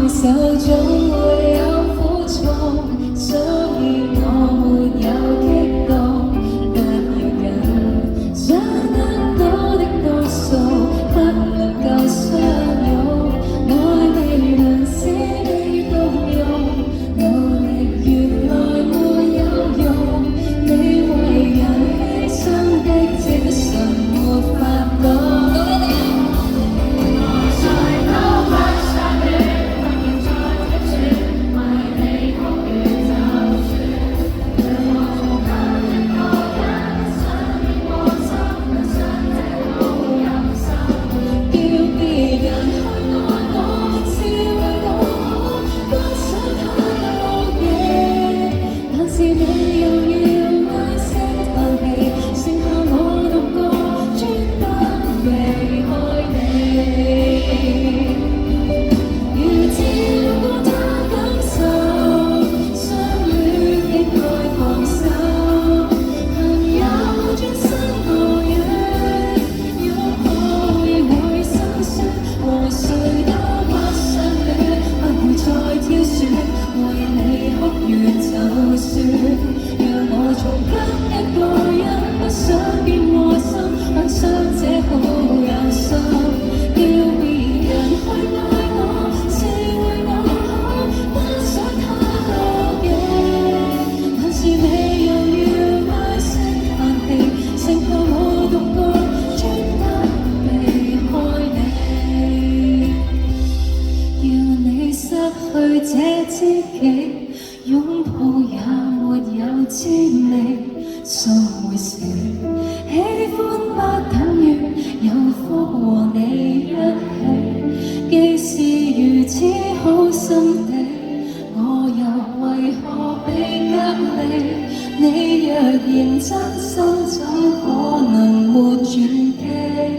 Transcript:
受總會有苦楚，所以我沒有激動。不要緊，想得多的多數不能夠相擁，愛未能使你動容，努力原來沒有用，你為人犧牲的精神沒法講。去這知己，擁抱也沒有滋味，數回事。喜歡不等於有福和你一起，既是如此好心地，我又為何被隔離？你若然真心走，可能沒轉機。